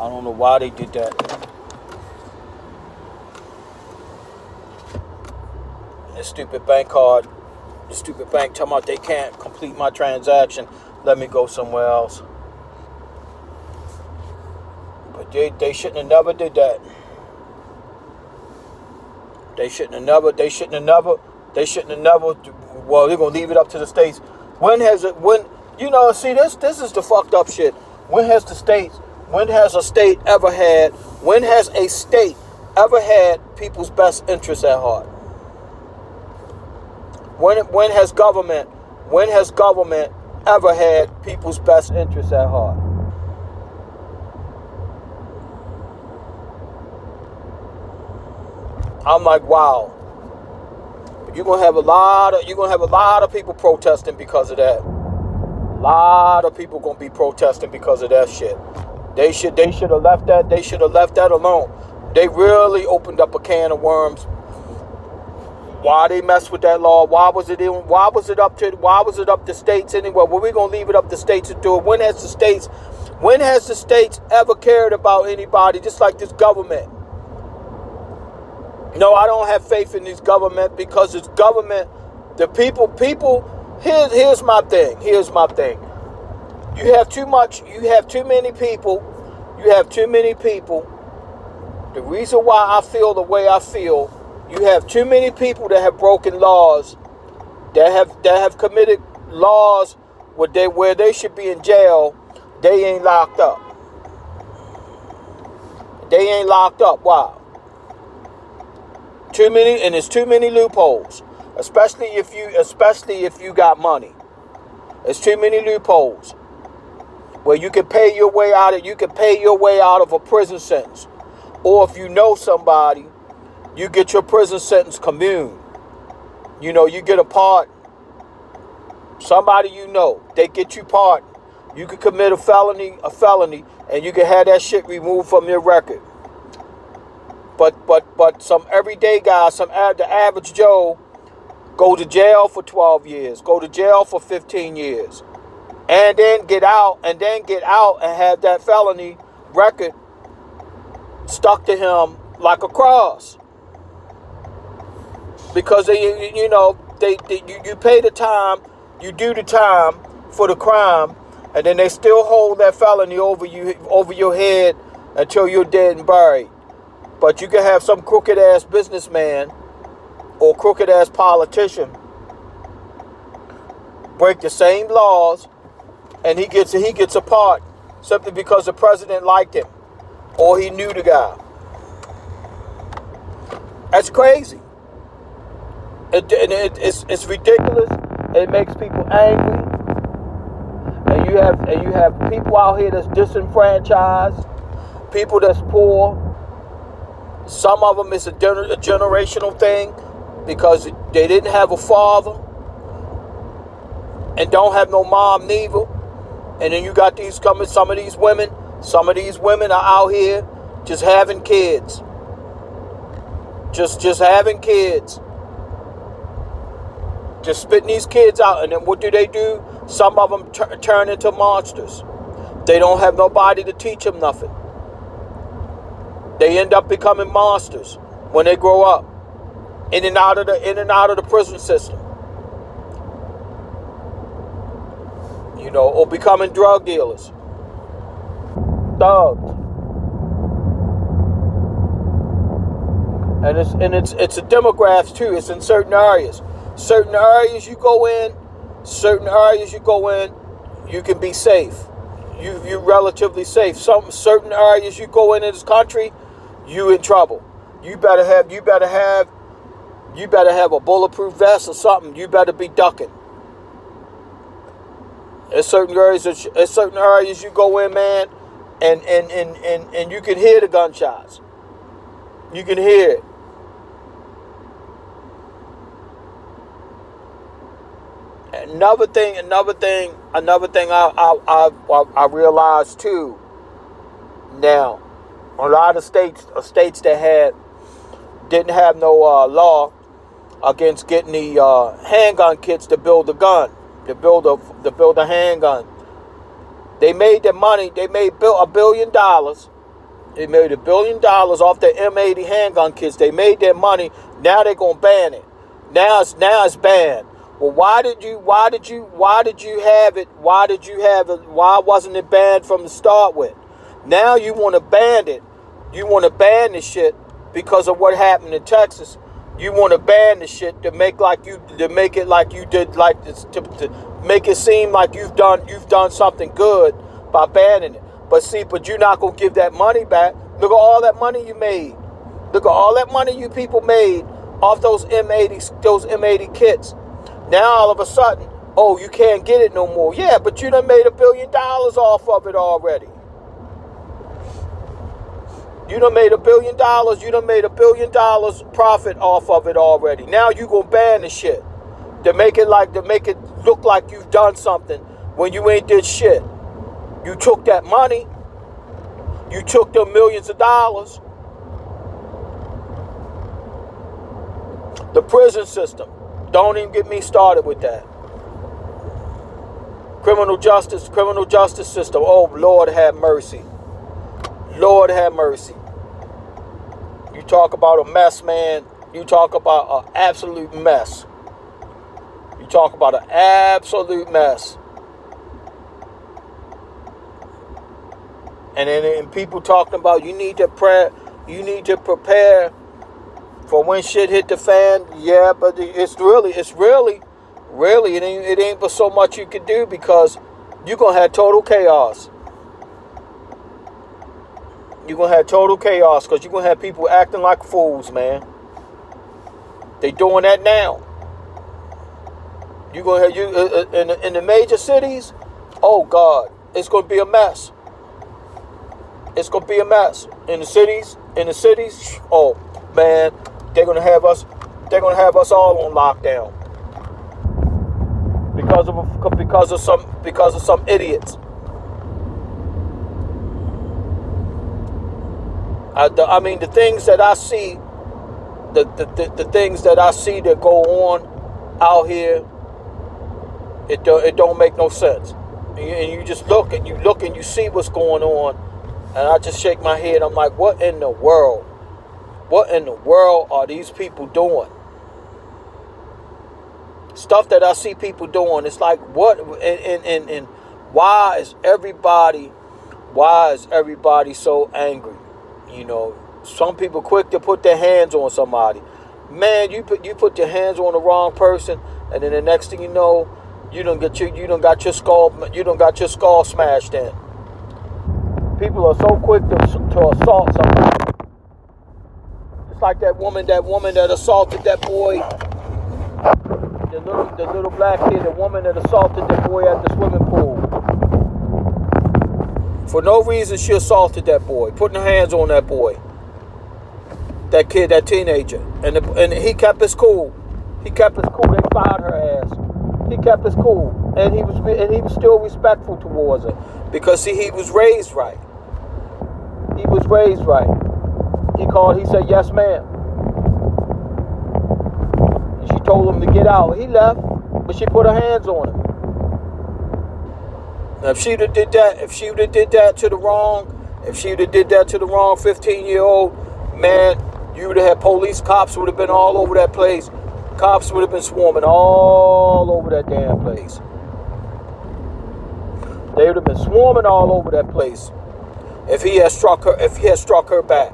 I don't know why they did that. The stupid bank card, the stupid bank talking about they can't complete my transaction. Let me go somewhere else. But they shouldn't have never did that. They shouldn't have never. Well, they're gonna leave it up to the states. When see this is the fucked up shit. When has a state ever had people's best interests at heart? When has government ever had people's best interests at heart? I'm like, wow. You're gonna have a lot of people protesting because of that. A lot of people gonna be protesting because of that shit. They should have left that. They should have left that alone. They really opened up a can of worms. Why they messed with that law? Why was it up to states anyway? Well, we're gonna leave it up to states to do it. When has the states ever cared about anybody? Just like this government. No, I don't have faith in this government because it's government. The people. Here's my thing. You have too many people. The reason why I feel the way I feel, you have too many people that have broken laws, that have committed laws where they should be in jail. They ain't locked up. Why? There's too many loopholes, especially if you got money. There's too many loopholes where you can pay your way out of a prison sentence, or if you know somebody, you get your prison sentence commune. You get a pardon. Somebody they get you pardoned. You can commit a felony, and you can have that shit removed from your record. But some everyday guy, the average Joe, go to jail for 12 years, go to jail for 15 years, and then get out and have that felony record stuck to him like a cross. Because you pay the time, you do the time for the crime, and then they still hold that felony over your head until you're dead and buried. But you can have some crooked ass businessman or crooked ass politician break the same laws, and he gets a pardon simply because the president liked him or he knew the guy. That's crazy. It's ridiculous. It makes people angry, and you have people out here that's disenfranchised, people that's poor. Some of them is a generational thing because they didn't have a father and don't have no mom neither. And then you got some of these women are out here just having kids. Just having kids. Just spitting these kids out. And then what do? Some of them turn into monsters. They don't have nobody to teach them nothing. They end up becoming monsters when they grow up, in and out of the prison system, or becoming drug dealers, thugs, and it's a demographics too. It's in certain areas. Certain areas you go in, you can be safe. You're relatively safe. Some certain areas you go in this country, you in trouble. You better have a bulletproof vest or something. You better be ducking. There's certain areas you go in, man, and you can hear the gunshots. You can hear it. Another thing I realized too. Now, a lot of states that didn't have no law against getting the handgun kits to build a gun, to build a handgun. They made their money. They made $1 billion They made $1 billion off their M80 handgun kits. They made their money. Now they're gonna ban it. Now it's banned. Well, why did you have it? Why wasn't it banned from the start with? Now you want to ban it. You want to ban this shit because of what happened in Texas. You want to ban the shit to make it like you did, like this, to make it seem like you've done something good by banning it. But you're not gonna give that money back. Look at all that money you made. Look at all that money you people made off those M80 kits. Now all of a sudden, oh, you can't get it no more. Yeah, but you done made $1 billion off of it already. You done made $1 billion. You done made $1 billion profit off of it already. Now you gonna ban the shit to make it look like you've done something when you ain't did shit. You took that money. You took them millions of dollars. The prison system. Don't even get me started with that. Criminal justice system. Oh, Lord have mercy. Lord have mercy. You talk about a mess, man. You talk about an absolute mess. You talk about an absolute mess. And then people talking about you need to prepare for when shit hit the fan. Yeah, but it's really, it ain't but so much you can do because you're going to have total chaos. You're going to have total chaos because you're going to have people acting like fools, man. They doing that now. You're going to have in the major cities, oh God, it's going to be a mess. It's going to be a mess. In the cities, oh man, they're going to have us all on lockdown because of some idiots. I mean, the things that I see, the things that I see that go on out here, it don't make no sense. And you just look and you see what's going on, and I just shake my head. I'm like, what in the world? What in the world are these people doing? Stuff that I see people doing, it's like, what? And why is everybody so angry? You know, some people quick to put their hands on somebody. Man, you put your hands on the wrong person, and then the next thing you know, you done got your skull smashed in. People are so quick to assault somebody. It's like that woman that assaulted that boy, the little black kid, the woman that assaulted that boy at the swimming pool. For no reason, she assaulted that boy, putting her hands on that boy, that kid, that teenager, and he kept his cool. He kept his cool. They fired her ass. He kept his cool, and he was still respectful towards her because he was raised right. He was raised right. He said, yes, ma'am. And she told him to get out. He left, but she put her hands on him. Now, if she would have did that to the wrong 15-year-old, man, you would have had cops would have been all over that place. Cops would have been swarming all over that damn place. They would have been swarming all over that place if he had struck her back.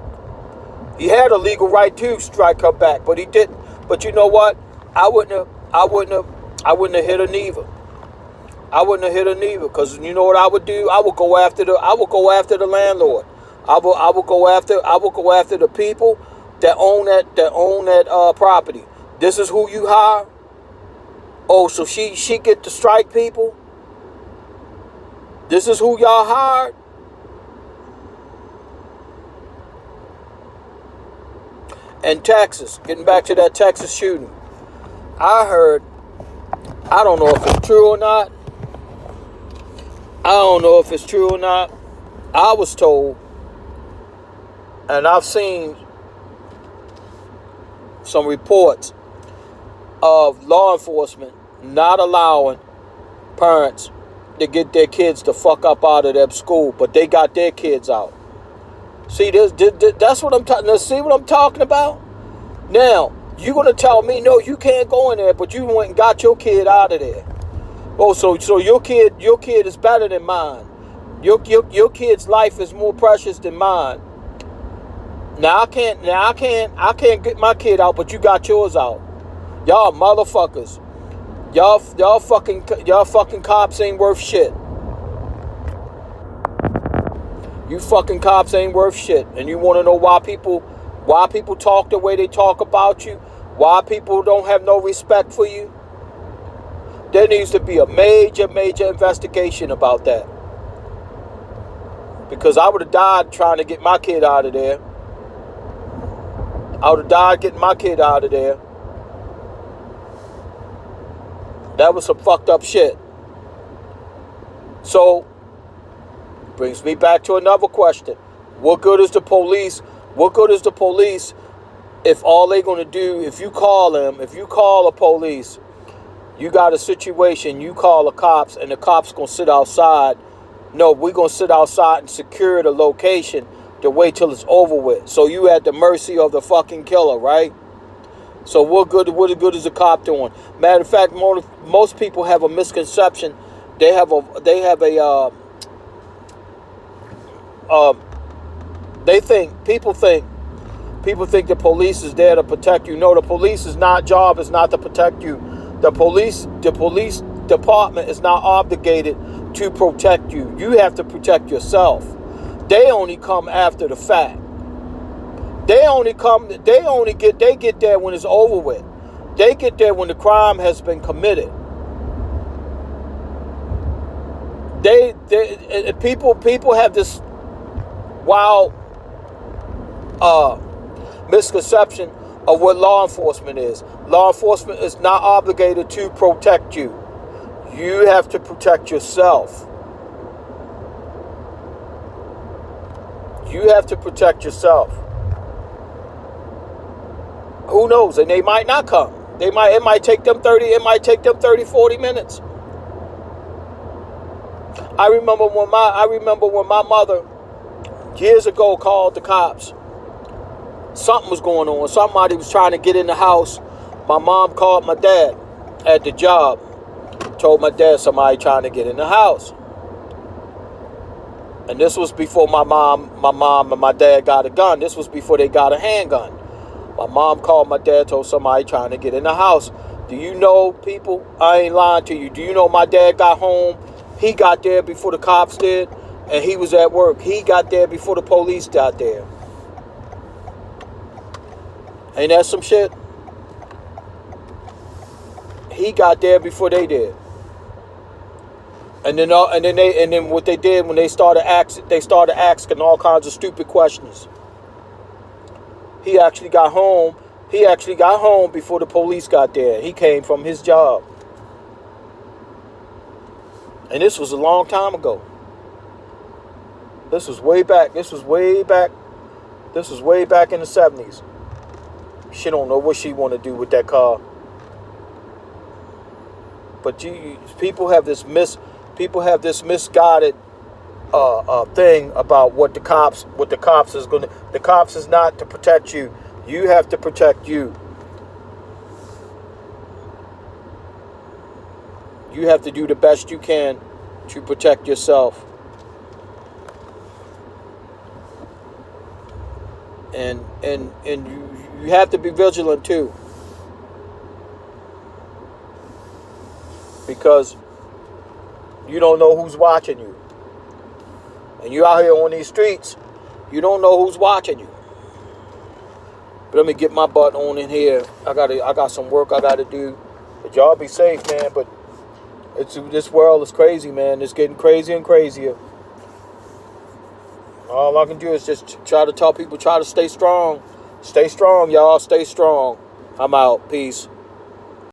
He had a legal right to strike her back, but he didn't. But you know what? I wouldn't have hit her neither. I wouldn't have hit her neither, because you know what I would do? I would go after the landlord. I will go after the people that own that property. This is who you hire? Oh, so she get to strike people? This is who y'all hired? And Texas, getting back to that Texas shooting, I heard, I don't know if it's true or not. I was told, and I've seen some reports of law enforcement not allowing parents to get their kids the fuck up out of their school, but they got their kids out. See, that's what I'm talking. See what I'm talking about? Now, you gonna tell me no, you can't go in there, but you went and got your kid out of there. Oh, so your kid is better than mine. Your kid's life is more precious than mine. Now I can't get my kid out, but you got yours out. Y'all motherfuckers. Y'all fucking cops ain't worth shit. You fucking cops ain't worth shit. And you want to know why people talk the way they talk about you? Why people don't have no respect for you? There needs to be a major investigation about that. Because I would have died trying to get my kid out of there. I would have died getting my kid out of there. That was some fucked up shit. So, brings me back to another question. What good is the police? What good is the police if all they're going to do, if you call a police, you got a situation, you call the cops, and the cops going to sit outside. No, we're going to sit outside and secure the location to wait till it's over with. So you at the mercy of the fucking killer, right? So what good is the cop doing? Matter of fact, most people have a misconception. People think the police is there to protect you. No, the police's job is not to protect you. The police department is not obligated to protect you. You have to protect yourself. They only come after the fact. They get there when it's over with. They get there when the crime has been committed. People have this wild misconception of what law enforcement is. Law enforcement is not obligated to protect you. You have to protect yourself. You have to protect yourself. Who knows? And they might not come. It might take them 30, 40 minutes. I remember when my mother years ago called the cops. Something was going on. Somebody was trying to get in the house. My mom called my dad at the job. Told my dad somebody trying to get in the house. And this was before my mom and my dad got a gun. This was before they got a handgun. My mom called my dad, told somebody trying to get in the house. Do you know, people? I ain't lying to you. Do you know my dad got home? He got there before the cops did. And he was at work. He got there before the police got there. Ain't that some shit? He got there before they did. And then what they did when they started asking all kinds of stupid questions. He actually got home before the police got there. He came from his job. And this was a long time ago. This was way back in the 70s. She don't know what she want to do with that car. But people have this misguided thing about what the cops is going to. The cops is not to protect you. You have to protect you. You have to do the best you can to protect yourself. And you have to be vigilant too. Because you don't know who's watching you. And you out here on these streets, you don't know who's watching you. But let me get my butt on in here. I got some work I gotta do. But y'all be safe, man. But this world is crazy, man. It's getting crazier and crazier. All I can do is just try to tell people, try to stay strong. Stay strong, y'all. Stay strong. I'm out. Peace.